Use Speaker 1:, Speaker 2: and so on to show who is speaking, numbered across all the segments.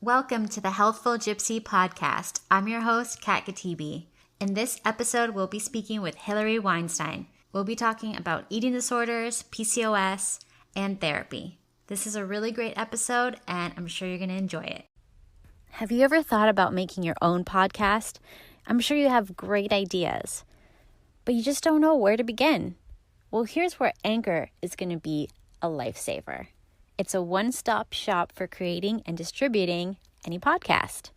Speaker 1: Welcome to the Healthful Gypsy podcast. I'm your host, KatKhatibi. In this episode, we'll be speaking with Hilary Weinstein. We'll be talking about eating disorders, PCOS, and therapy. This is a really great episode, and I'm sure you're going to enjoy it. Have you ever thought about making your own podcast? I'm sure you have great ideas, but you just don't know where to begin. Well, here's where Anchor is going to be a lifesaver. It's a one-stop shop for creating and distributing any podcast.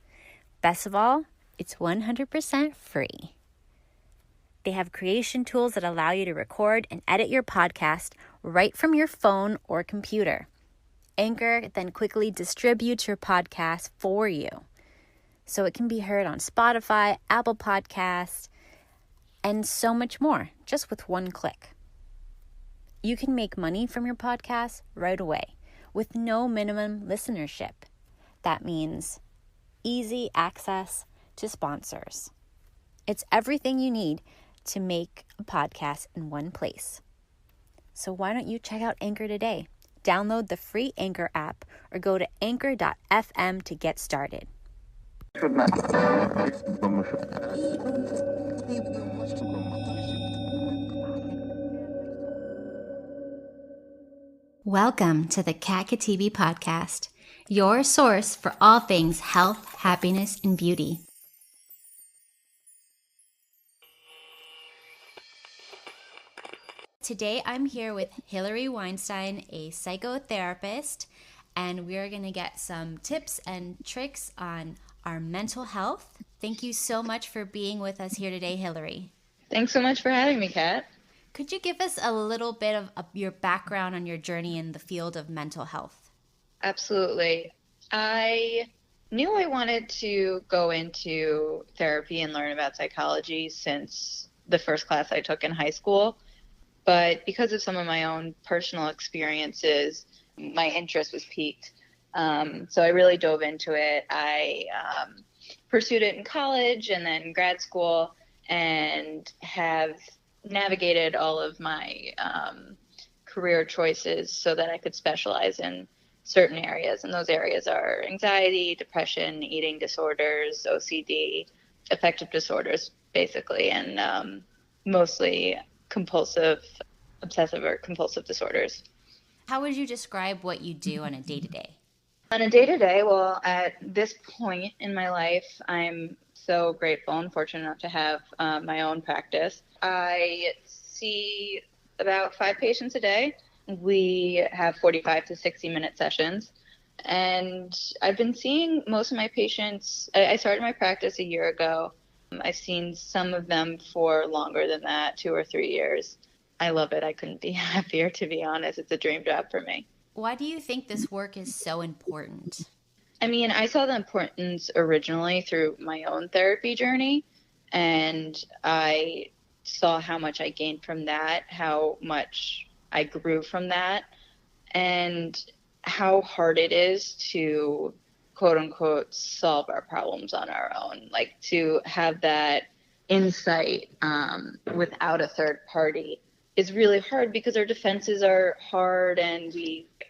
Speaker 1: Best of all, it's 100% free. They have creation tools that allow you to record and edit your podcast right from your phone or computer. Anchor then quickly distributes your podcast for you, so it can be heard on Spotify, Apple Podcasts, and so much more, just with one click. You can make money from your podcast right away with no minimum listenership. That means easy access to sponsors. It's everything you need to make a podcast in one place. So why don't you check out Anchor today? Download the free Anchor app or go to anchor.fm to get started. Welcome to the KatKhatibi podcast, your source for all things health, happiness, and beauty. Today I'm here with Hilary Weinstein, a psychotherapist, and we're going to get some tips and tricks on our mental health. Thank you so much for being with us here today, Hilary.
Speaker 2: Thanks so much for having me, Kat.
Speaker 1: Could you give us a little bit of your background on your journey in the field of mental health?
Speaker 2: Absolutely. I knew I wanted to go into therapy and learn about psychology since the first class I took in high school. But because of some of my own personal experiences, my interest was piqued. So I really dove into it. I pursued it in college and then grad school, and have navigated all of my career choices so that I could specialize in certain areas. And those areas are anxiety, depression, eating disorders, OCD, affective disorders, basically, and mostly obsessive or compulsive disorders.
Speaker 1: How would you describe what you do on a day-to-day?
Speaker 2: On a day-to-day, well, at this point in my life, I'm so grateful and fortunate enough to have my own practice. I see about 5 patients a day. We have 45 to 60-minute sessions. And I've been seeing most of my patients. I started my practice a year ago. I've seen some of them for longer than that, 2 or 3 years. I love it. I couldn't be happier, to be honest. It's a dream job for me.
Speaker 1: Why do you think this work is so important?
Speaker 2: I mean, I saw the importance originally through my own therapy journey, and I saw how much I gained from that, how much I grew from that, and how hard it is to, quote unquote, solve our problems on our own. Like, to have that insight without a third party is really hard, because our defenses are hard, and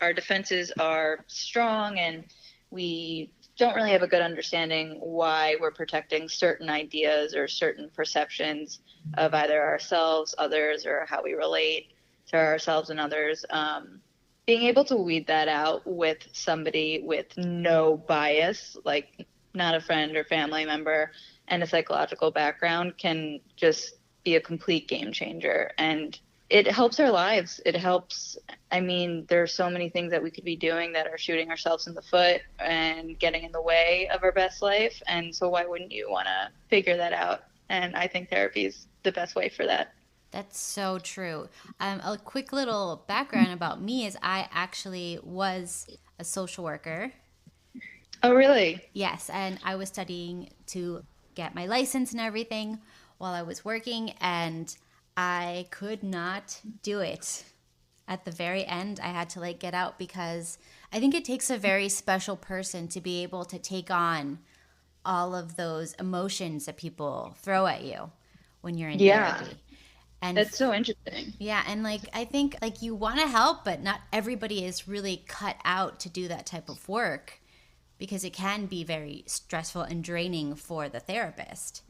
Speaker 2: our defenses are strong, and we don't really have a good understanding why we're protecting certain ideas or certain perceptions of either ourselves, others, or how we relate to ourselves and others. Being able to weed that out with somebody with no bias, like not a friend or family member, and a psychological background, can just be a complete game changer. And it helps our lives. It helps. I mean, there are so many things that we could be doing that are shooting ourselves in the foot and getting in the way of our best life. And so why wouldn't you want to figure that out? And I think therapy is the best way for that.
Speaker 1: That's so true. A quick little background about me is I actually was a social worker.
Speaker 2: Oh, really?
Speaker 1: Yes, and I was studying to get my license and everything while I was working, and I could not do it. At the very end, I had to get out, because I think it takes a very special person to be able to take on all of those emotions that people throw at you when you're in therapy.
Speaker 2: And that's so interesting.
Speaker 1: Yeah, and I think you want to help, but not everybody is really cut out to do that type of work, because it can be very stressful and draining for the therapist.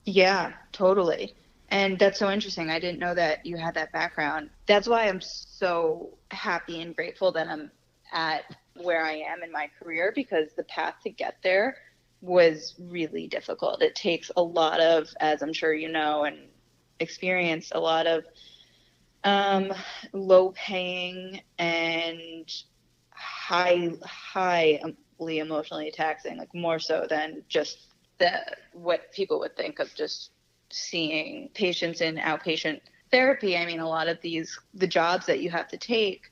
Speaker 2: Yeah, totally. And that's so interesting. I didn't know that you had that background. That's why I'm so happy and grateful that I'm at where I am in my career, because the path to get there was really difficult. It takes a lot of, as I'm sure you know and experienced, a lot of low paying and highly emotionally taxing, like more so than just what people would think of just seeing patients in outpatient therapy. I mean, a lot of the jobs that you have to take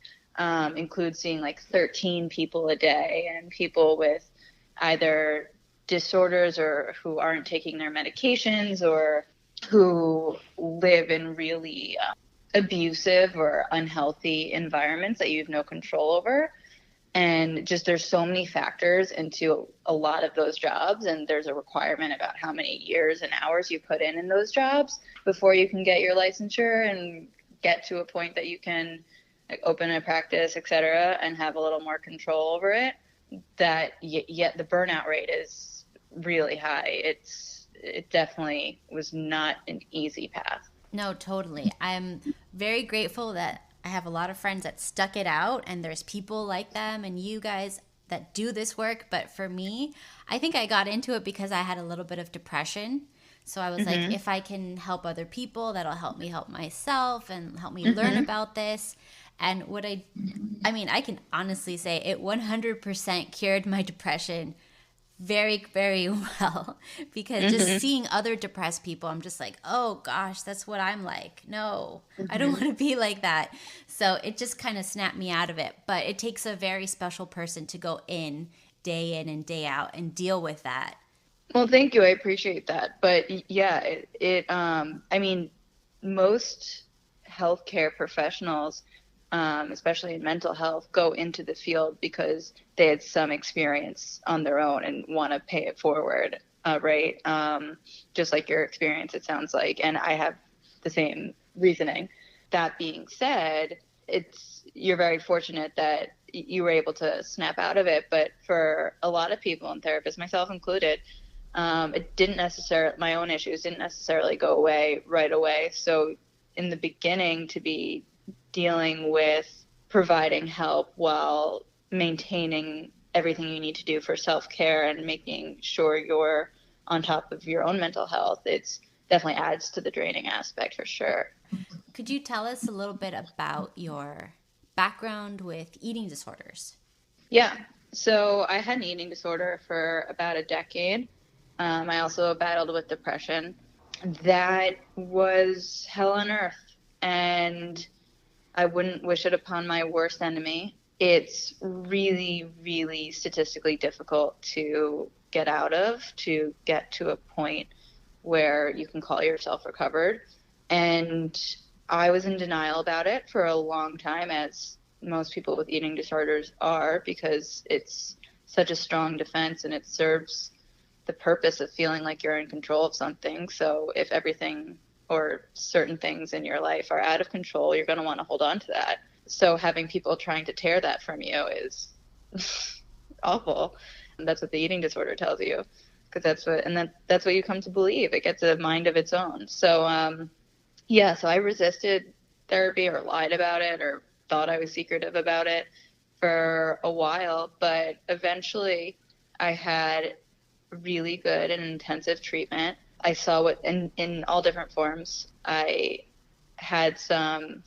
Speaker 2: include seeing like 13 people a day, and people with either disorders or who aren't taking their medications, or who live in really abusive or unhealthy environments that you have no control over. And just there's so many factors into a lot of those jobs, and there's a requirement about how many years and hours you put in those jobs before you can get your licensure and get to a point that you can like open a practice, et cetera, and have a little more control over it. That yet the burnout rate is really high. It definitely was not an easy path.
Speaker 1: No, totally. I'm very grateful that I have a lot of friends that stuck it out, and there's people like them and you guys that do this work. But for me, I think I got into it because I had a little bit of depression. So I was like, if I can help other people, that'll help me help myself and help me learn about this. And I mean, I can honestly say it 100% cured my depression very, very well, because just seeing other depressed people, I'm just like, oh gosh, that's what I'm like. No, I don't want to be like that. So it just kind of snapped me out of it. But it takes a very special person to go in and day out and deal with that.
Speaker 2: Well, thank you. I appreciate that. But yeah, I mean, most healthcare professionals, especially in mental health, go into the field because they had some experience on their own and want to pay it forward, right? Just like your experience, it sounds like. And I have the same reasoning. That being said, you're very fortunate that you were able to snap out of it. But for a lot of people and therapists, myself included, it didn't necessarily, my own issues didn't necessarily go away right away. So in the beginning, to be dealing with providing help while maintaining everything you need to do for self-care and making sure you're on top of your own mental health, it's definitely adds to the draining aspect for sure.
Speaker 1: Could you tell us a little bit about your background with eating disorders?
Speaker 2: Yeah. So I had an eating disorder for about a decade. I also battled with depression. That was hell on earth, and I wouldn't wish it upon my worst enemy. It's really, really statistically difficult to get out of, to get to a point where you can call yourself recovered. And I was in denial about it for a long time, as most people with eating disorders are, because it's such a strong defense and it serves the purpose of feeling like you're in control of something. So if everything or certain things in your life are out of control, you're going to want to hold on to that. So having people trying to tear that from you is awful. And that's what the eating disorder tells you, because that's what you come to believe. It gets a mind of its own. So so I resisted therapy, or lied about it, or thought I was secretive about it for a while. But eventually I had really good and intensive treatment. I saw what in all different forms. I had some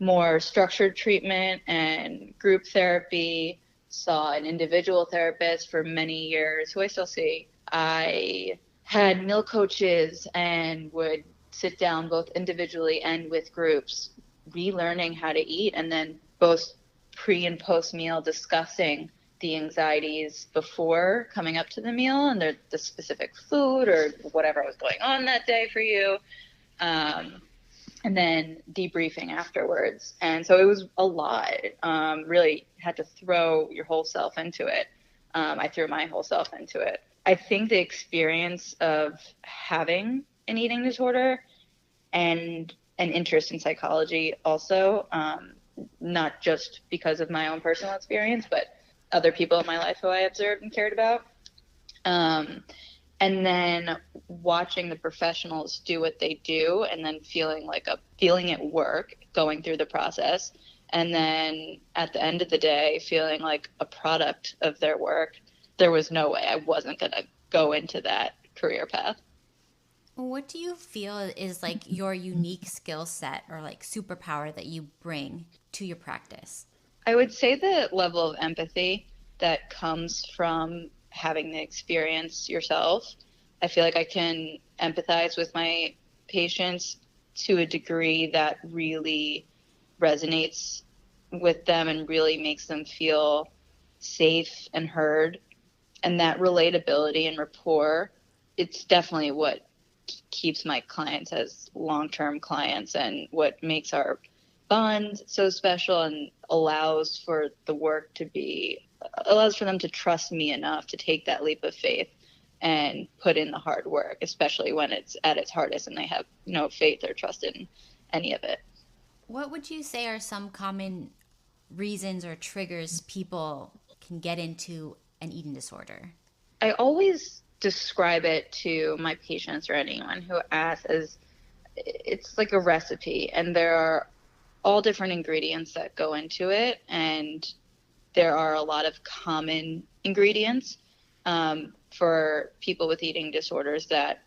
Speaker 2: more structured treatment and group therapy, saw an individual therapist for many years, who I still see. I had meal coaches and would sit down both individually and with groups, relearning how to eat, and then both pre and post meal discussing the anxieties before coming up to the meal and the specific food or whatever was going on that day for you. And then debriefing afterwards. And so it was a lot. Really had to throw your whole self into it. I threw my whole self into it. I think the experience of having an eating disorder and an interest in psychology also, not just because of my own personal experience, but other people in my life who I observed and cared about. And then watching the professionals do what they do, and then feeling it work, going through the process, and then at the end of the day feeling like a product of their work. There was no way I wasn't going to go into that career path.
Speaker 1: What do you feel is like your unique skill set or like superpower that you bring to your practice?
Speaker 2: I would say the level of empathy that comes from having the experience yourself. I feel like I can empathize with my patients to a degree that really resonates with them and really makes them feel safe and heard. And that relatability and rapport, it's definitely what keeps my clients as long-term clients and what makes our bond so special and allows for them to trust me enough to take that leap of faith and put in the hard work, especially when it's at its hardest and they have no faith or trust in any of it.
Speaker 1: What would you say are some common reasons or triggers people can get into an eating disorder?
Speaker 2: I always describe it to my patients or anyone who asks as it's like a recipe, and there are all different ingredients that go into it, and there are a lot of common ingredients for people with eating disorders that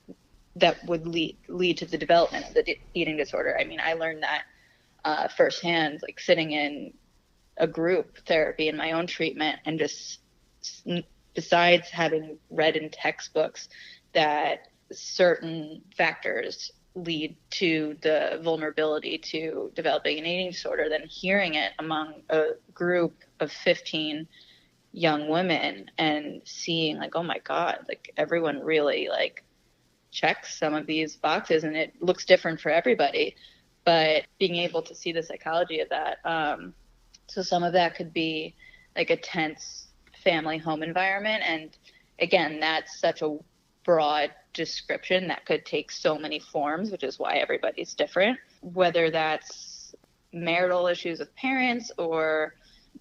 Speaker 2: would lead to the development of the eating disorder. I mean, I learned that firsthand, like sitting in a group therapy in my own treatment, and just besides having read in textbooks that certain factors lead to the vulnerability to developing an eating disorder, then hearing it among a group of 15 young women and seeing like, oh my God, like everyone really like checks some of these boxes, and it looks different for everybody, but being able to see the psychology of that. So some of that could be like a tense family home environment. And again, that's such a broad description that could take so many forms, which is why everybody's different, whether that's marital issues with parents or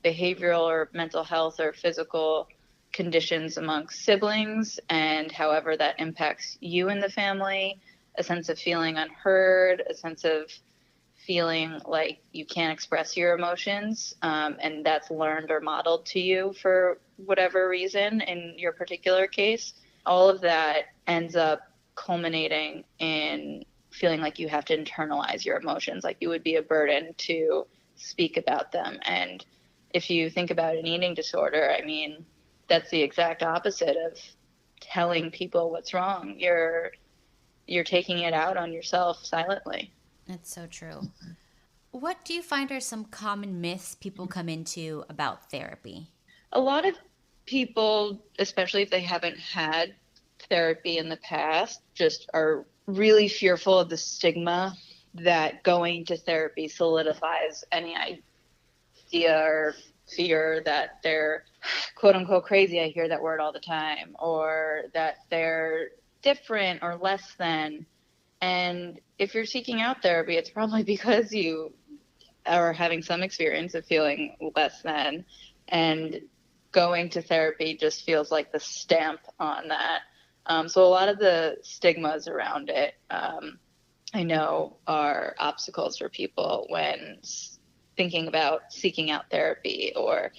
Speaker 2: behavioral or mental health or physical conditions amongst siblings, and however that impacts you and the family, a sense of feeling unheard, a sense of feeling like you can't express your emotions, and that's learned or modeled to you for whatever reason in your particular case. All of that ends up culminating in feeling like you have to internalize your emotions, like you would be a burden to speak about them. And if you think about an eating disorder, I mean, that's the exact opposite of telling people what's wrong. You're taking it out on yourself silently.
Speaker 1: That's so true. What do you find are some common myths people come into about therapy?
Speaker 2: A lot of people, especially if they haven't had therapy in the past, just are really fearful of the stigma that going to therapy solidifies any idea or fear that they're quote unquote crazy. I hear that word all the time, or that they're different or less than. And if you're seeking out therapy, it's probably because you are having some experience of feeling less than, and going to therapy just feels like the stamp on that. So a lot of the stigmas around it, I know, are obstacles for people when thinking about seeking out therapy or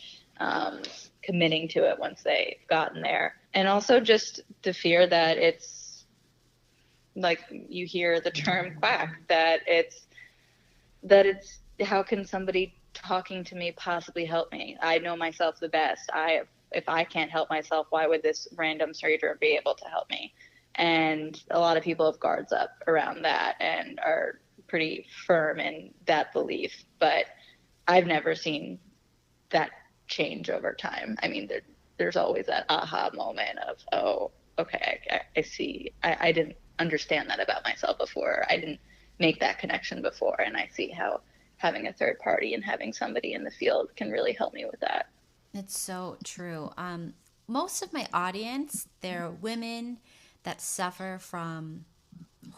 Speaker 2: committing to it once they've gotten there. And also just the fear that it's, like you hear the term quack, that it's how can somebody talking to me possibly help me? I know myself the best. If I can't help myself, why would this random stranger be able to help me? And a lot of people have guards up around that and are pretty firm in that belief. But I've never seen that change over time. I mean, there's always that aha moment of, oh, okay, I see. I didn't understand that about myself before. I didn't make that connection before, and I see how having a third party and having somebody in the field can really help me with that.
Speaker 1: It's so true. Most of my audience, they're women that suffer from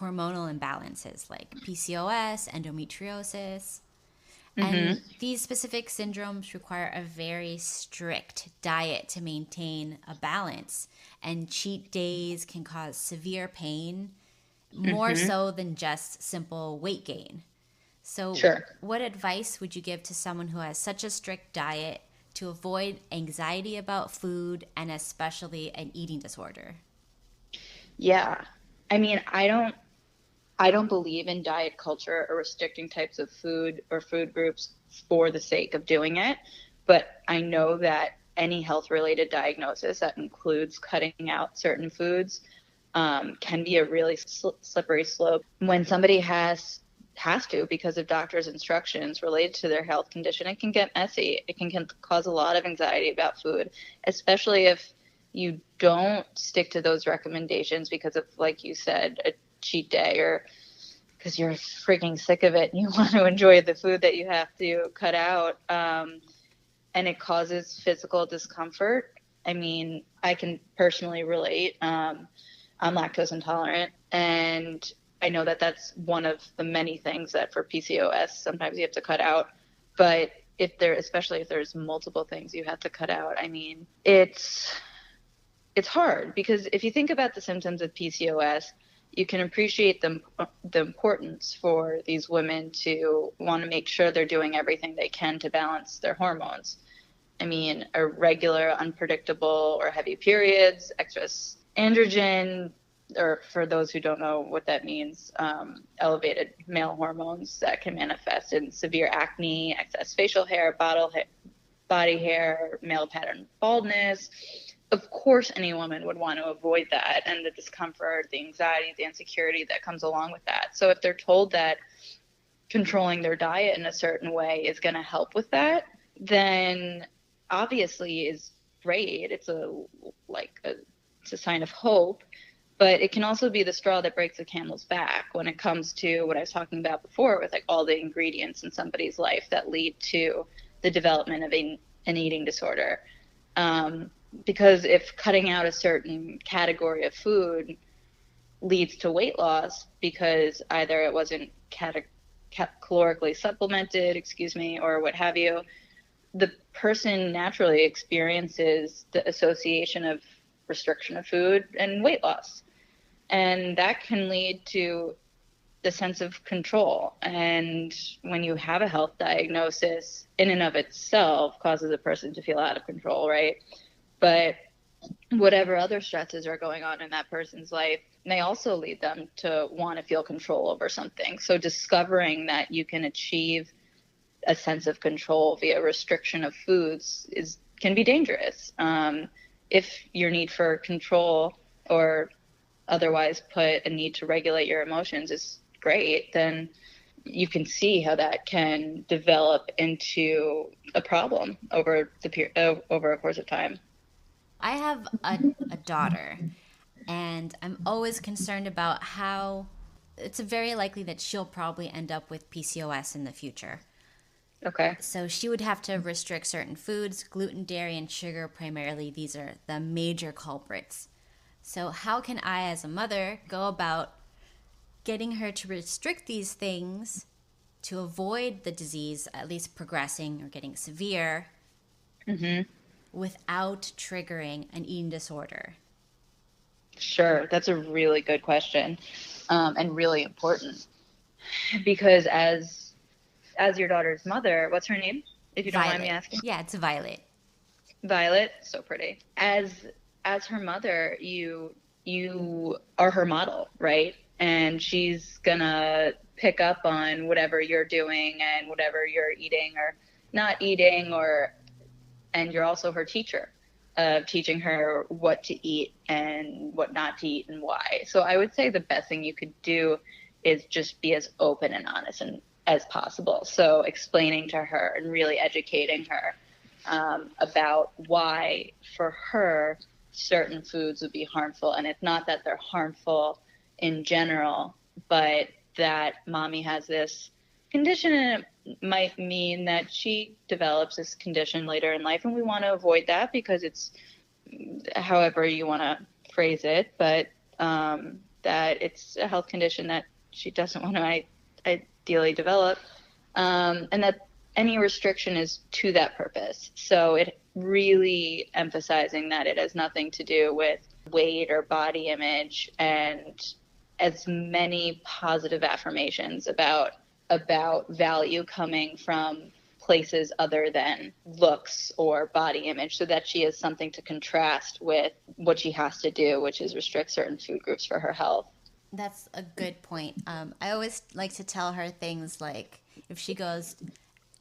Speaker 1: hormonal imbalances like PCOS, endometriosis. And these specific syndromes require a very strict diet to maintain a balance. And cheat days can cause severe pain, more so than just simple weight gain. So,
Speaker 2: Sure.
Speaker 1: what advice would you give to someone who has such a strict diet to avoid anxiety about food and especially an eating disorder?
Speaker 2: Yeah. I mean, I don't believe in diet culture or restricting types of food or food groups for the sake of doing it. But I know that any health related diagnosis that includes cutting out certain foods can be a really slippery slope when somebody has to because of doctor's instructions related to their health condition. It can get messy. It can cause a lot of anxiety about food, especially if you don't stick to those recommendations because of, like you said, a cheat day or because you're freaking sick of it and you want to enjoy the food that you have to cut out, and it causes physical discomfort. I mean, I can personally relate. I'm lactose intolerant, and I know that that's one of the many things that for PCOS sometimes you have to cut out. But especially if there's multiple things you have to cut out, I mean, it's hard because if you think about the symptoms of PCOS, you can appreciate the importance for these women to want to make sure they're doing everything they can to balance their hormones. I mean, irregular, unpredictable, or heavy periods, excess androgen, or for those who don't know what that means, elevated male hormones that can manifest in severe acne, excess facial hair, body hair, male pattern baldness. Of course, any woman would want to avoid that and the discomfort, the anxiety, the insecurity that comes along with that. So if they're told that controlling their diet in a certain way is going to help with that, then obviously is great. It's a sign of hope, but it can also be the straw that breaks the camel's back when it comes to what I was talking about before with like all the ingredients in somebody's life that lead to the development of an eating disorder. Because if cutting out a certain category of food leads to weight loss because either it wasn't calorically supplemented, or what have you, the person naturally experiences the association of restriction of food and weight loss. And that can lead to the sense of control. And when you have a health diagnosis, in and of itself causes a person to feel out of control, right? But whatever other stresses are going on in that person's life may also lead them to want to feel control over something. So discovering that you can achieve a sense of control via restriction of foods can be dangerous. If your need for control or otherwise put a need to regulate your emotions is great, then you can see how that can develop into a problem over a course of time.
Speaker 1: I have a daughter, and I'm always concerned about how it's very likely that she'll probably end up with PCOS in the future.
Speaker 2: Okay.
Speaker 1: So she would have to restrict certain foods, gluten, dairy, and sugar primarily. These are the major culprits. So how can I, as a mother, go about getting her to restrict these things to avoid the disease at least progressing or getting severe without triggering an eating disorder?
Speaker 2: Sure. That's a really good question, and really important because as your daughter's mother, what's her name, if you don't mind me asking?
Speaker 1: Yeah, it's Violet.
Speaker 2: Violet, so pretty. As her mother, you are her model, right? And she's gonna pick up on whatever you're doing and whatever you're eating or not eating, and you're also her teacher of teaching her what to eat and what not to eat and why. So I would say the best thing you could do is just be as open and honest as possible. So explaining to her and really educating her about why for her certain foods would be harmful. And it's not that they're harmful in general, but that mommy has this condition and it might mean that she develops this condition later in life. And we want to avoid that because it's however you want to phrase it, but that it's a health condition that she doesn't want to ideally develop. And any restriction is to that purpose. So it really emphasizing that it has nothing to do with weight or body image, and as many positive affirmations about value coming from places other than looks or body image, so that she has something to contrast with what she has to do, which is restrict certain food groups for her health.
Speaker 1: That's a good point. I always like to tell her things like, if she goes,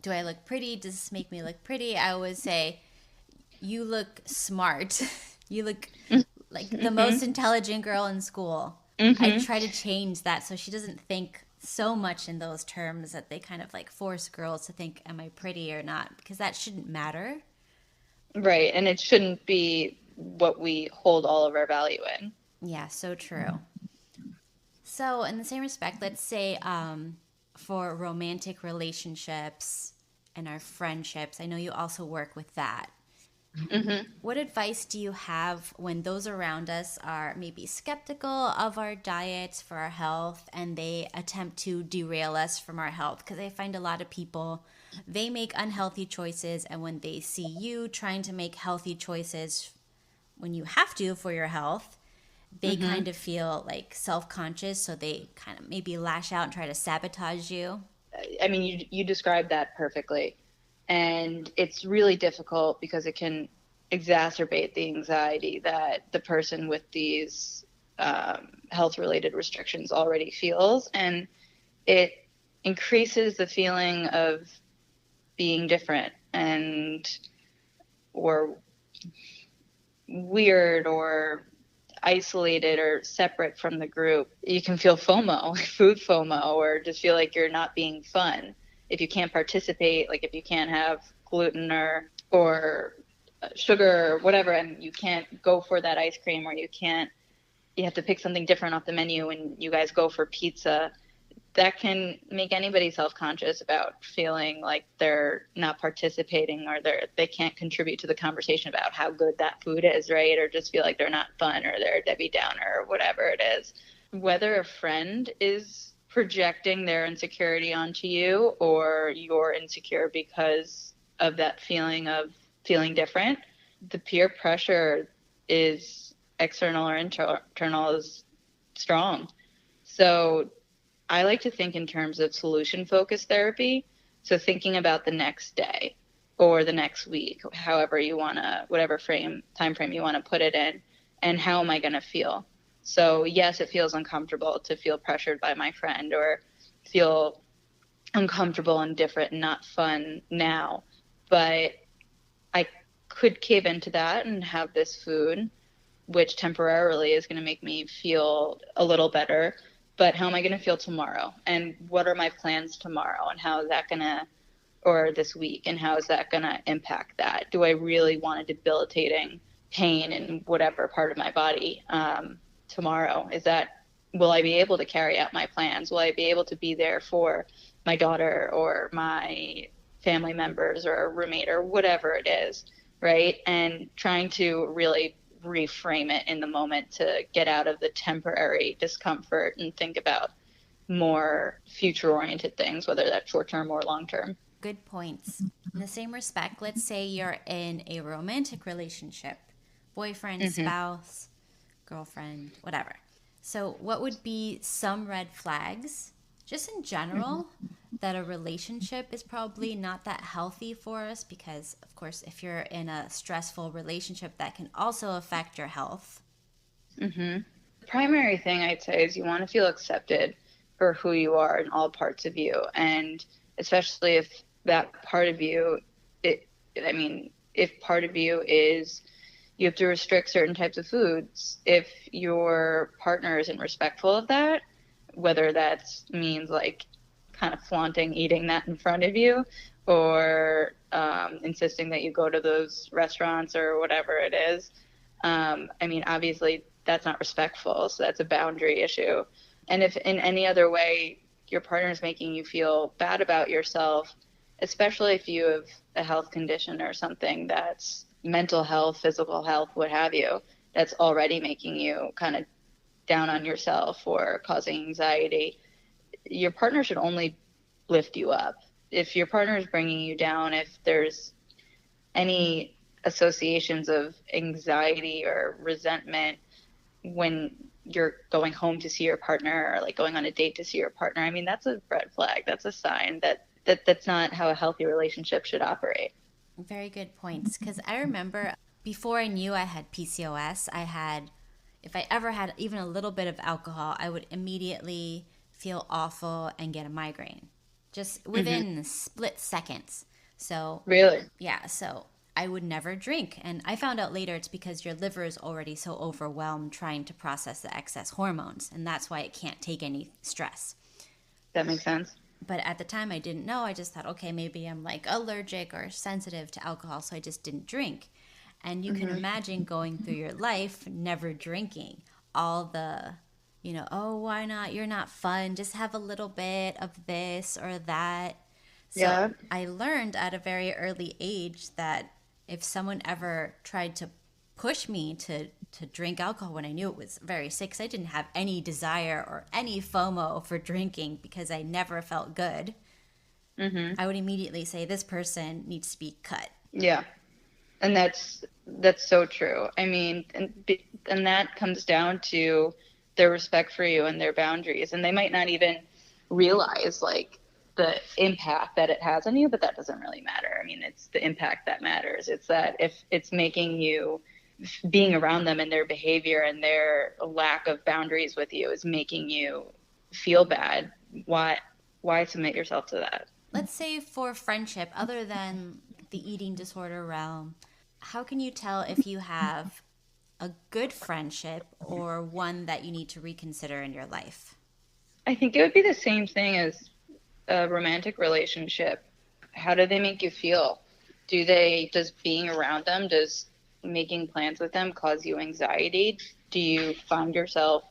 Speaker 1: do I look pretty? Does this make me look pretty? I always say, you look smart. You look like the most intelligent girl in school. I try to change that so she doesn't think so much in those terms that they kind of like force girls to think, am I pretty or not? Because that shouldn't matter.
Speaker 2: Right. And it shouldn't be what we hold all of our value in.
Speaker 1: Yeah, so true. So in the same respect, let's say for romantic relationships and our friendships, I know you also work with that. What advice do you have when those around us are maybe skeptical of our diets for our health and they attempt to derail us from our health? Because I find a lot of people, they make unhealthy choices, and when they see you trying to make healthy choices when you have to for your health, they kind of feel like self-conscious, so they kind of maybe lash out and try to sabotage you.
Speaker 2: I mean, you described that perfectly. And it's really difficult because it can exacerbate the anxiety that the person with these health-related restrictions already feels. And it increases the feeling of being different or weird or isolated or separate from the group. You can feel FOMO, food FOMO, or just feel like you're not being fun. If you can't participate, like if you can't have gluten or sugar or whatever, and you can't go for that ice cream, or you have to pick something different off the menu and you guys go for pizza, that can make anybody self-conscious about feeling like they're not participating, or they can't contribute to the conversation about how good that food is, right? Or just feel like they're not fun, or they're a Debbie Downer, or whatever it is. Whether a friend is projecting their insecurity onto you, or you're insecure because of that feeling of feeling different, the peer pressure is external or internal is strong. So I like to think in terms of solution-focused therapy. So thinking about the next day or the next week, however you want to, whatever time frame you want to put it in, and how am I going to feel? So yes, it feels uncomfortable to feel pressured by my friend, or feel uncomfortable and different and not fun now, but I could cave into that and have this food, which temporarily is going to make me feel a little better. But how am I going to feel tomorrow? And what are my plans tomorrow? And how is that going to, or this week, and how is that going to impact that? Do I really want a debilitating pain in whatever part of my body tomorrow? Will I be able to carry out my plans? Will I be able to be there for my daughter or my family members or a roommate or whatever it is, right? And trying to really reframe it in the moment to get out of the temporary discomfort and think about more future-oriented things, whether that's short-term or long-term.
Speaker 1: Good points. In the same respect, let's say you're in a romantic relationship, boyfriend, spouse, girlfriend, whatever. So what would be some red flags, just in general, that a relationship is probably not that healthy for us? Because, of course, if you're in a stressful relationship, that can also affect your health.
Speaker 2: The primary thing I'd say is you want to feel accepted for who you are in all parts of you. And especially if that part of you, if part of you is you have to restrict certain types of foods, if your partner isn't respectful of that, whether that means like kind of flaunting eating that in front of you, or insisting that you go to those restaurants or whatever it is. Obviously that's not respectful, so that's a boundary issue. And if in any other way your partner is making you feel bad about yourself, especially if you have a health condition or something that's mental health, physical health, what have you, that's already making you kind of down on yourself or causing anxiety, your partner should only lift you up. if your partner is bringing you down, if there's any associations of anxiety or resentment when you're going home to see your partner, or like going on a date to see your partner, I mean, that's a red flag. That's a sign that's not how a healthy relationship should operate.
Speaker 1: Very good points. Because I remember before I knew I had PCOS, if I ever had even a little bit of alcohol, I would immediately feel awful and get a migraine just within split seconds. So,
Speaker 2: Really?
Speaker 1: yeah, so I would never drink. And I found out later it's because your liver is already so overwhelmed trying to process the excess hormones. And that's why it can't take any stress.
Speaker 2: That makes sense.
Speaker 1: But at the time I didn't know. I just thought, okay, maybe I'm like allergic or sensitive to alcohol, so I just didn't drink. And you can imagine going through your life never drinking. All the, oh, why not? You're not fun. Just have a little bit of this or that. So
Speaker 2: Yeah.
Speaker 1: I learned at a very early age that if someone ever tried to push me to drink alcohol when I knew it was very sick, 'cause I didn't have any desire or any FOMO for drinking because I never felt good, I would immediately say this person needs to be cut.
Speaker 2: Yeah. And that's so true. I mean, and that comes down to their respect for you and their boundaries. And they might not even realize like the impact that it has on you, but that doesn't really matter. I mean, it's the impact that matters. It's that if it's making you, being around them and their behavior and their lack of boundaries with you is making you feel bad, why submit yourself to that?
Speaker 1: Let's say for friendship, other than the eating disorder realm, how can you tell if you have a good friendship or one that you need to reconsider in your life?
Speaker 2: I think it would be the same thing as a romantic relationship. How do they make you feel? Does being around them, does making plans with them cause you anxiety? Do you find yourself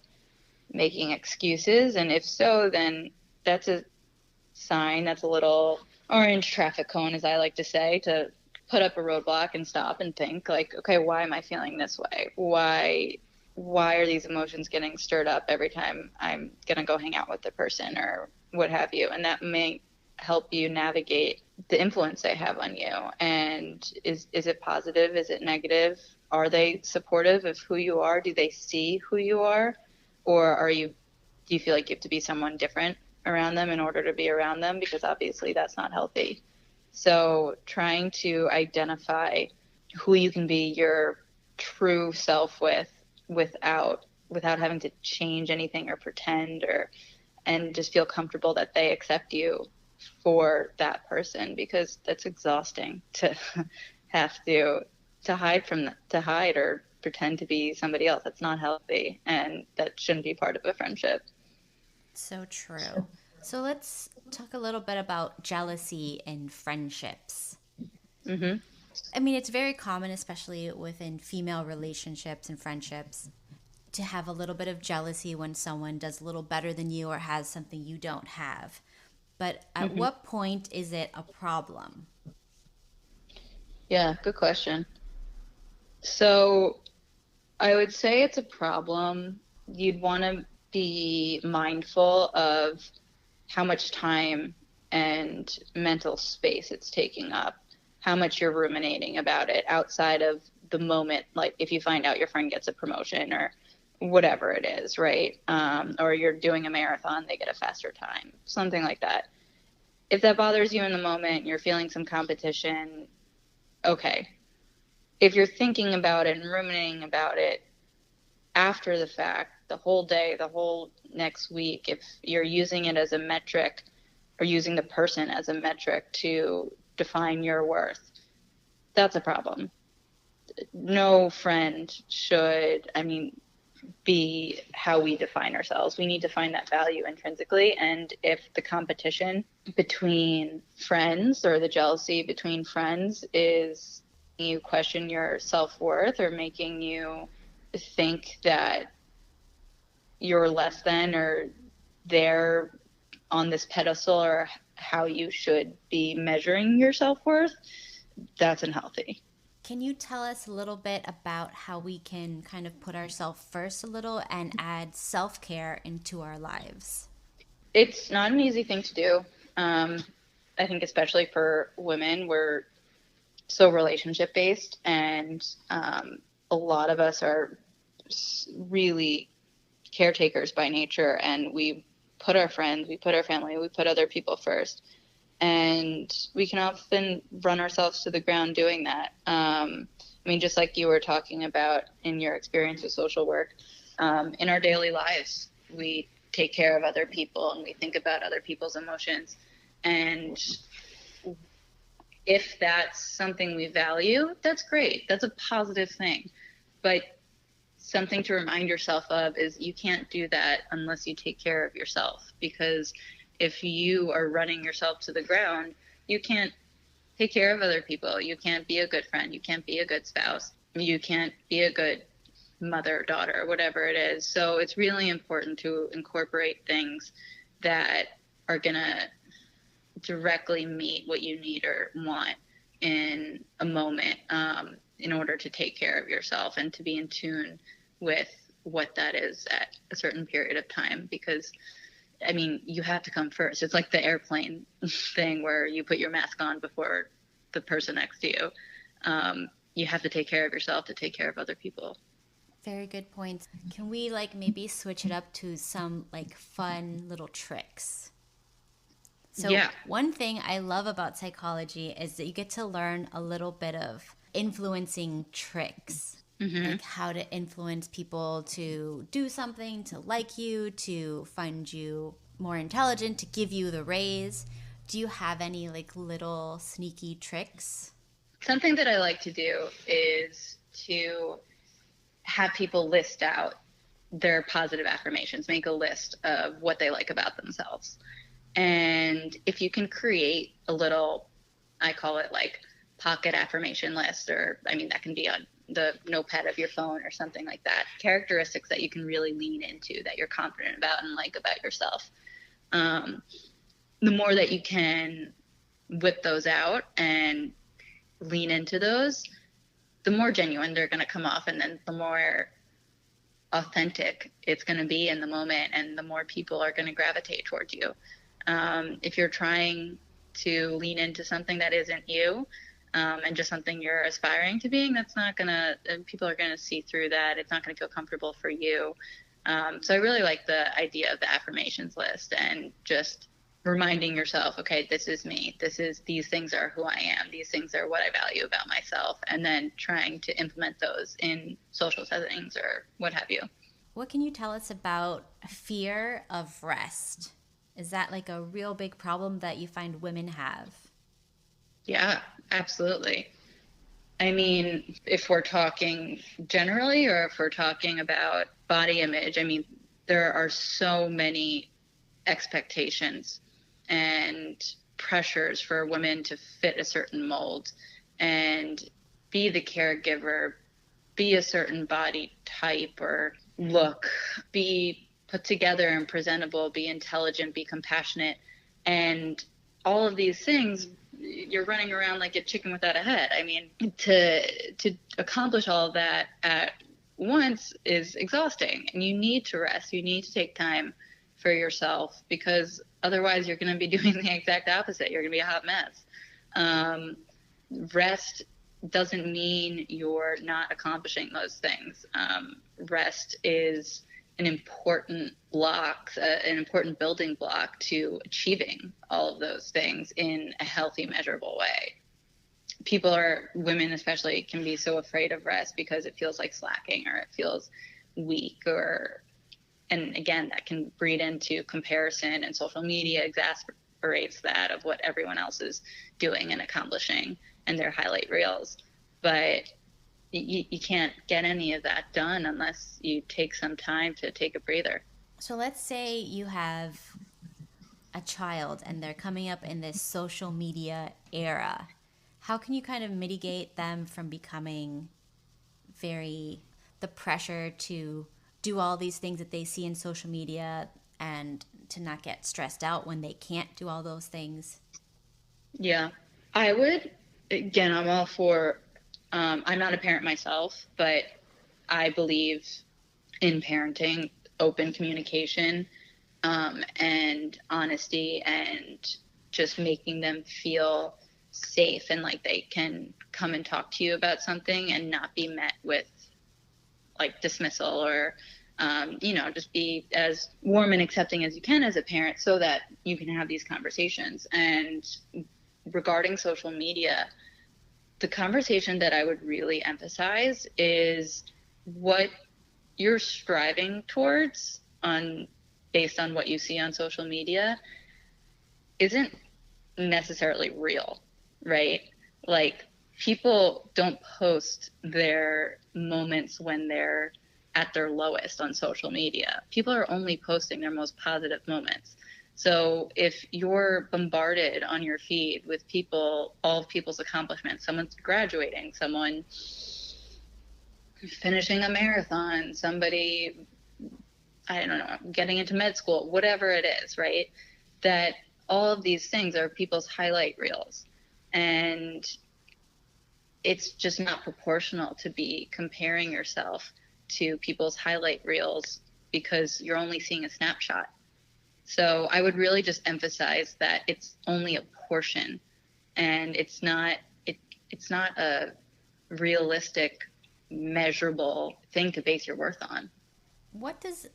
Speaker 2: making excuses? And if so, then that's a sign, that's a little orange traffic cone, as I like to say, to put up a roadblock and stop and think like, okay, why am I feeling this way? Why are these emotions getting stirred up every time I'm going to go hang out with the person or what have you? And that may help you navigate the influence they have on you. And is it positive? Is it negative? Are they supportive of who you are? Do they see who you are? Or do you feel like you have to be someone different around them in order to be around them? Because obviously that's not healthy. So trying to identify who you can be your true self with without having to change anything or pretend, and just feel comfortable that they accept you for that person, because that's exhausting to have to hide or pretend to be somebody else. That's not healthy, and that shouldn't be part of a friendship.
Speaker 1: So true. So let's talk a little bit about jealousy in friendships. I mean, it's very common, especially within female relationships and friendships, to have a little bit of jealousy when someone does a little better than you or has something you don't have. But at what point is it a problem?
Speaker 2: Yeah, good question. So I would say it's a problem. You'd want to be mindful of how much time and mental space it's taking up, how much you're ruminating about it outside of the moment. Like if you find out your friend gets a promotion or whatever it is, right? Or you're doing a marathon, they get a faster time, something like that. If that bothers you in the moment, you're feeling some competition, okay. If you're thinking about it and ruminating about it after the fact, the whole day, the whole next week, if you're using it as a metric or using the person as a metric to define your worth, that's a problem. No friend should, be how we define ourselves. We need to find that value intrinsically. And if the competition between friends or the jealousy between friends is you question your self-worth or making you think that you're less than or they're on this pedestal or how you should be measuring your self-worth, that's unhealthy.
Speaker 1: Can you tell us a little bit about how we can kind of put ourselves first a little and add self-care into our lives?
Speaker 2: It's not an easy thing to do. I think especially for women, we're so relationship based, and a lot of us are really caretakers by nature, and we put our friends, we put our family, we put other people first, and we can often run ourselves to the ground doing that. I mean, just like you were talking about in your experience with social work, in our daily lives, we take care of other people and we think about other people's emotions. And if that's something we value, that's great. That's a positive thing. But something to remind yourself of is you can't do that unless you take care of yourself. Because if you are running yourself to the ground, you can't take care of other people. You can't be a good friend. You can't be a good spouse. You can't be a good mother, daughter, whatever it is. So it's really important to incorporate things that are going to directly meet what you need or want in a moment, in order to take care of yourself and to be in tune with what that is at a certain period of time. Because I mean, you have to come first. It's like the airplane thing where you put your mask on before the person next to you. You have to take care of yourself to take care of other people.
Speaker 1: Very good points. Can we like maybe switch it up to some like fun little tricks? So
Speaker 2: Yeah.
Speaker 1: one thing I love about psychology is that you get to learn a little bit of influencing tricks.
Speaker 2: Mm-hmm.
Speaker 1: Like how to influence people to do something, to like you, to find you more intelligent, to give you the raise. Do you have any like little sneaky tricks?
Speaker 2: Something that I like to do is to have people list out their positive affirmations, make a list of what they like about themselves. And if you can create a little, I call it like pocket affirmation list, or I mean, that can be on the notepad of your phone or something like that. Characteristics that you can really lean into, that you're confident about and like about yourself. The more that you can whip those out and lean into those, the more genuine they're going to come off, and then the more authentic it's going to be in the moment, and the more people are going to gravitate towards you. If you're trying to lean into something that isn't you, and just something you're aspiring to being, that's not gonna, people are gonna see through that. It's not gonna feel comfortable for you. So I really like the idea of the affirmations list, and just reminding yourself, okay, this is me. These things are who I am. These things are what I value about myself. And then trying to implement those in social settings or what have you.
Speaker 1: What can you tell us about fear of rest? Is that like a real big problem that you find women have?
Speaker 2: Yeah, absolutely. I mean, if we're talking generally, or if we're talking about body image, I mean, there are so many expectations and pressures for women to fit a certain mold and be the caregiver, be a certain body type or look, be put together and presentable, be intelligent, be compassionate. And all of these things, you're running around like a chicken without a head. I mean, to accomplish all of that at once is exhausting, and you need to rest. You need to take time for yourself, because otherwise you're going to be doing the exact opposite. You're going to be a hot mess. Rest doesn't mean you're not accomplishing those things. Rest is an important block, an important building block to achieving all of those things in a healthy, measurable way. Women especially, can be so afraid of rest because it feels like slacking, or it feels weak, and again, that can breed into comparison, and social media exacerbates that of what everyone else is doing and accomplishing in their highlight reels. But you can't get any of that done unless you take some time to take a breather.
Speaker 1: So let's say you have a child and they're coming up in this social media era. How can you kind of mitigate them from becoming the pressure to do all these things that they see in social media, and to not get stressed out when they can't do all those things?
Speaker 2: Yeah, I would, again, I'm all for, I'm not a parent myself, but I believe in parenting, open communication, and honesty, and just making them feel safe and like they can come and talk to you about something and not be met with like dismissal or just be as warm and accepting as you can as a parent so that you can have these conversations. And regarding social media, the conversation that I would really emphasize is what you're striving towards based on what you see on social media isn't necessarily real, right? Like, people don't post their moments when they're at their lowest on social media. People are only posting their most positive moments. So if you're bombarded on your feed with all of people's accomplishments, someone's graduating, someone finishing a marathon, somebody, I don't know, getting into med school, whatever it is, right? That all of these things are people's highlight reels. And it's just not proportional to be comparing yourself to people's highlight reels because you're only seeing a snapshot. So I would really just emphasize that it's only a portion, and it's not a realistic, measurable thing to base your worth on.
Speaker 1: What does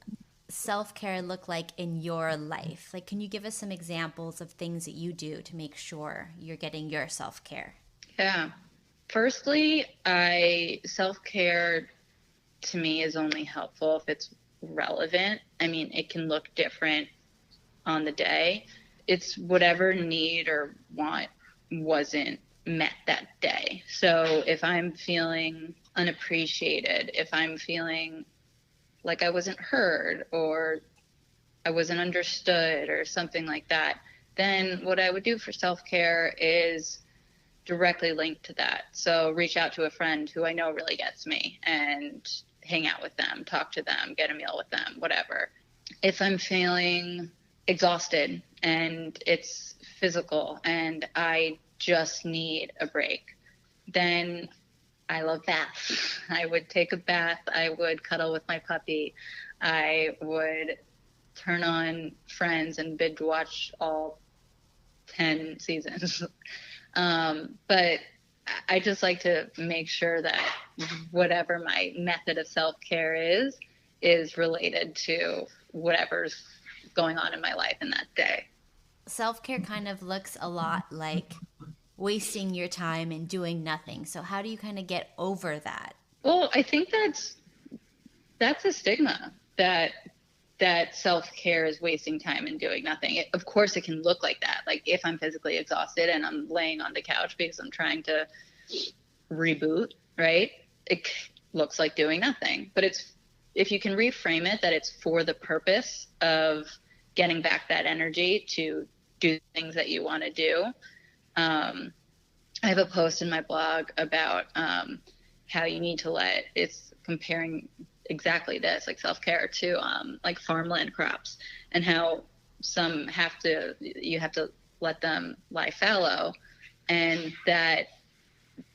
Speaker 1: self-care look like in your life? Like, can you give us some examples of things that you do to make sure you're getting your self-care?
Speaker 2: Yeah. Firstly, self-care to me is only helpful if it's relevant. I mean, it can look different on the day. It's whatever need or want wasn't met that day. So if I'm feeling unappreciated, if I'm feeling like I wasn't heard or I wasn't understood or something like that, then what I would do for self-care is directly linked to that. So reach out to a friend who I know really gets me and hang out with them, talk to them, get a meal with them, whatever. If I'm feeling exhausted and it's physical and I just need a break, then I love baths. I would take a bath. I would cuddle with my puppy. I would turn on Friends and binge watch all 10 seasons. But I just like to make sure that whatever my method of self-care is related to whatever's going on in my life in that day.
Speaker 1: Self-care kind of looks a lot like wasting your time and doing nothing. So how do you kind of get over that?
Speaker 2: Well, I think that's a stigma that self-care is wasting time and doing nothing. Of course, it can look like that. Like if I'm physically exhausted and I'm laying on the couch because I'm trying to reboot, right? It looks like doing nothing. But if you can reframe it that it's for the purpose of getting back that energy to do things that you want to do. I have a post in my blog about how you need to it's comparing exactly this, like self-care to like farmland crops, and how some you have to let them lie fallow, and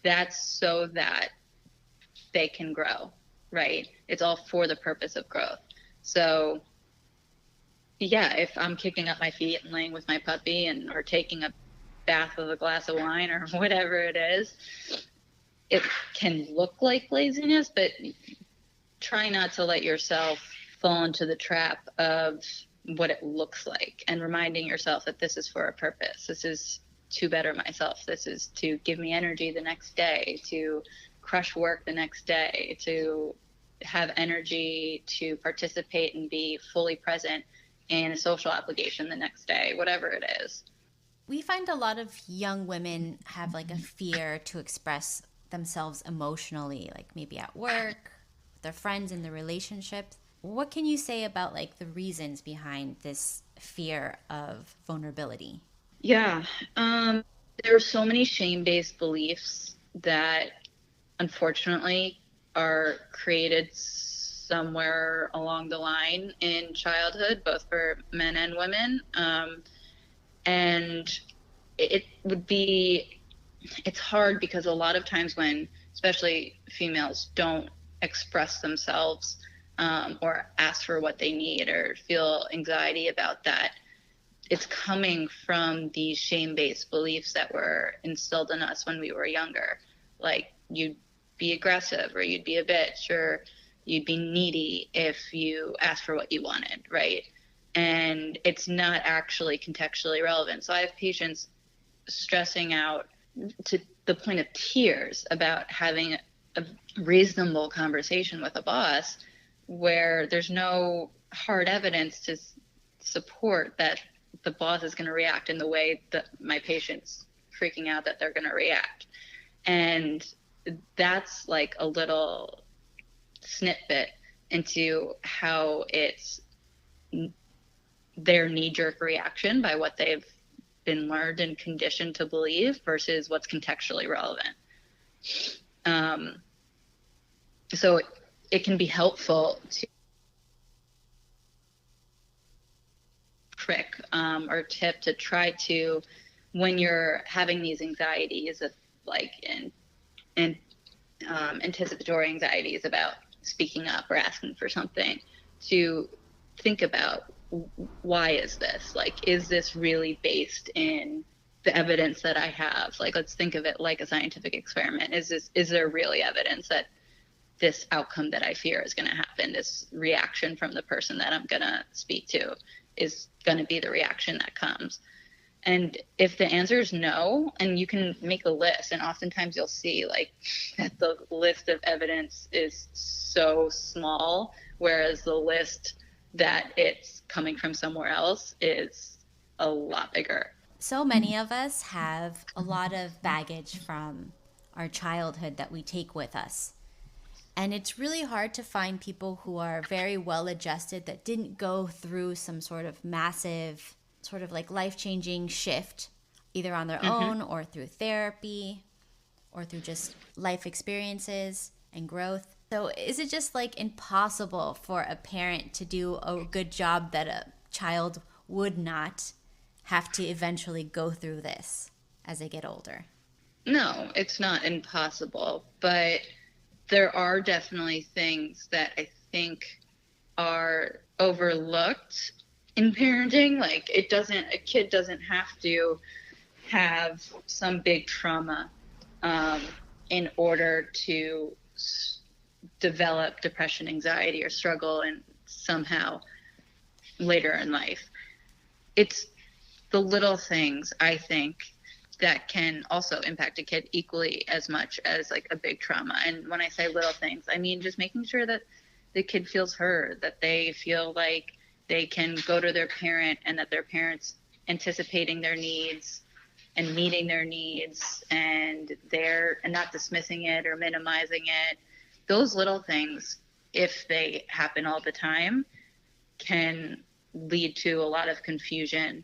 Speaker 2: that's so that they can grow, right? It's all for the purpose of growth. So yeah, if I'm kicking up my feet and laying with my puppy or taking a bath with a glass of wine or whatever it is, it can look like laziness, but try not to let yourself fall into the trap of what it looks like, and reminding yourself that this is for a purpose. This is to better myself. This is to give me energy the next day, to crush work the next day, to have energy to participate and be fully present in a social obligation the next day, whatever it is.
Speaker 1: We find a lot of young women have like a fear to express themselves emotionally, like maybe at work, with their friends, in the relationships. What can you say about like the reasons behind this fear of vulnerability?
Speaker 2: Yeah, there are so many shame-based beliefs that unfortunately are created somewhere along the line in childhood, both for men and women. And it's hard because a lot of times when especially females don't express themselves or ask for what they need or feel anxiety about that, it's coming from these shame-based beliefs that were instilled in us when we were younger. Like, you'd be aggressive, or you'd be a bitch, or you'd be needy if you asked for what you wanted, right? And it's not actually contextually relevant. So I have patients stressing out to the point of tears about having a reasonable conversation with a boss where there's no hard evidence to support that the boss is going to react in the way that my patient's freaking out that they're going to react. And that's like a little snippet into how it's their knee-jerk reaction by what they've been learned and conditioned to believe versus what's contextually relevant. So it can be helpful to trick or tip to try to, when you're having these anxieties of like anticipatory anxieties about speaking up or asking for something, to think about, why is this? Like, is this really based in the evidence that I have? Like, let's think of it like a scientific experiment. Is there really evidence that this outcome that I fear is going to happen, this reaction from the person that I'm going to speak to is going to be the reaction that comes? And if the answer is no, and you can make a list, and oftentimes you'll see like that the list of evidence is so small, whereas the list that it's coming from somewhere else is a lot bigger.
Speaker 1: So many of us have a lot of baggage from our childhood that we take with us. And it's really hard to find people who are very well adjusted that didn't go through some sort of massive, sort of like life-changing shift, either on their own or through therapy or through just life experiences and growth. So is it just like impossible for a parent to do a good job that a child would not have to eventually go through this as they get older?
Speaker 2: No, it's not impossible, but there are definitely things that I think are overlooked in parenting. Like, a kid doesn't have to have some big trauma in order to develop depression, anxiety, or struggle and somehow later in life. It's the little things, I think, that can also impact a kid equally as much as like a big trauma. And when I say little things, I mean just making sure that the kid feels heard, that they feel like they can go to their parent and that their parent's anticipating their needs and meeting their needs, and they're not dismissing it or minimizing it. Those little things, if they happen all the time, can lead to a lot of confusion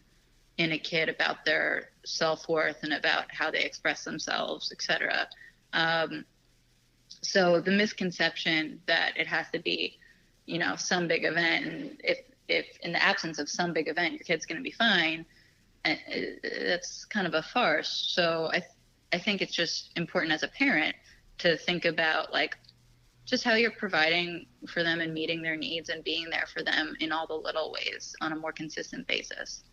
Speaker 2: in a kid about their self-worth and about how they express themselves, etc. So the misconception that it has to be, some big event, and if in the absence of some big event, your kid's going to be fine, that's kind of a farce. So I think it's just important as a parent to think about like just how you're providing for them and meeting their needs and being there for them in all the little ways on a more consistent basis.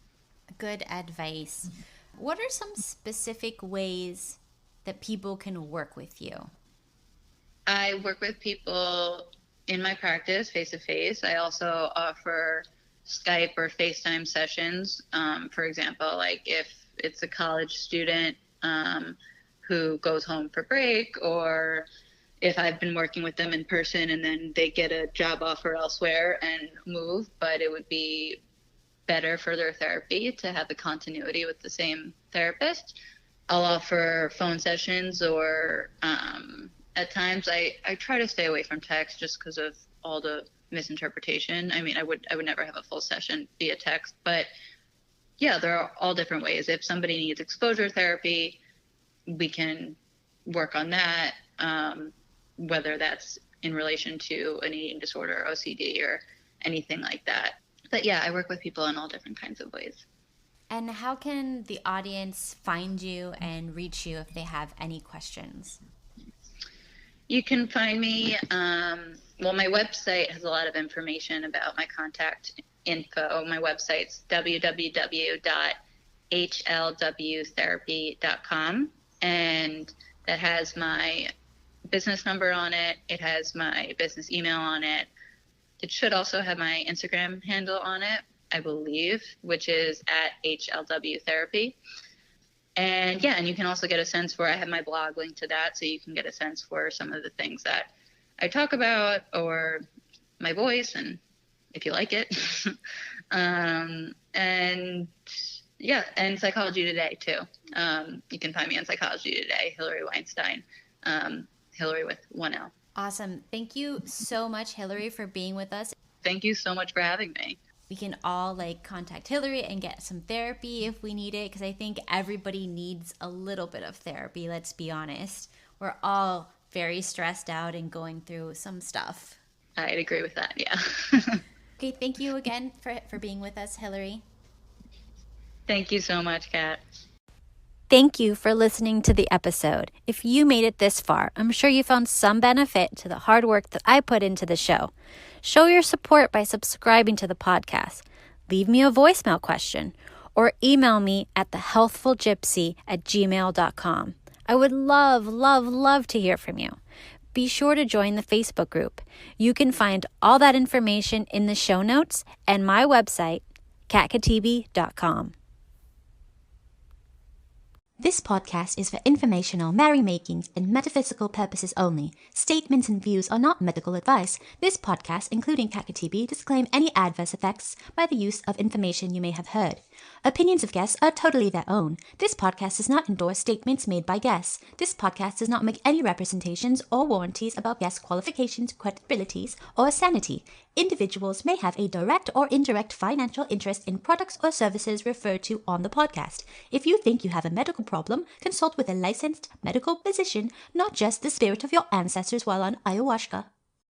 Speaker 1: Good advice. What are some specific ways that people can work with you?
Speaker 2: I work with people in my practice face-to-face. I also offer Skype or FaceTime sessions. For example, like if it's a college student who goes home for break, or if I've been working with them in person and then they get a job offer elsewhere and move, but it would be better for their therapy to have the continuity with the same therapist, I'll offer phone sessions, or at times I try to stay away from text just because of all the misinterpretation. I mean, I would never have a full session via text, but yeah, there are all different ways. If somebody needs exposure therapy, we can work on that, whether that's in relation to an eating disorder, OCD, or anything like that. But yeah, I work with people in all different kinds of ways.
Speaker 1: And how can the audience find you and reach you if they have any questions?
Speaker 2: You can find me, my website has a lot of information about my contact info. My website's www.hlwtherapy.com, and that has my business number on it. It has my business email on it. It should also have my Instagram handle on it, I believe, which is @HLWtherapy. And yeah, and you can also get a sense for, I have my blog linked to that, so you can get a sense for some of the things that I talk about, or my voice, and if you like it. And yeah, and Psychology Today too. You can find me on Psychology Today, Hilary Weinstein, Hilary with 1 L.
Speaker 1: Awesome. Thank you so much, Hilary, for being with us.
Speaker 2: Thank you so much for having me.
Speaker 1: We can all contact Hilary and get some therapy if we need it, because I think everybody needs a little bit of therapy, let's be honest. We're all very stressed out and going through some stuff.
Speaker 2: I'd agree with that, yeah.
Speaker 1: Okay, thank you again for being with us, Hilary.
Speaker 2: Thank you so much, Kat.
Speaker 1: Thank you for listening to the episode. If you made it this far, I'm sure you found some benefit to the hard work that I put into the show. Show your support by subscribing to the podcast. Leave me a voicemail question or email me at thehealthfulgypsy@gmail.com. I would love to hear from you. Be sure to join the Facebook group. You can find all that information in the show notes and my website, KatKhatibi.com. This podcast is for informational, merrymakings, and metaphysical purposes only. Statements and views are not medical advice. This podcast, including KatKhatibi, disclaim any adverse effects by the use of information you may have heard. Opinions of guests are totally their own. This podcast does not endorse statements made by guests. This podcast does not make any representations or warranties about guests' qualifications, credibilities, or sanity. Individuals may have a direct or indirect financial interest in products or services referred to on the podcast. If you think you have a medical problem, consult with a licensed medical physician, not just the spirit of your ancestors while on ayahuasca.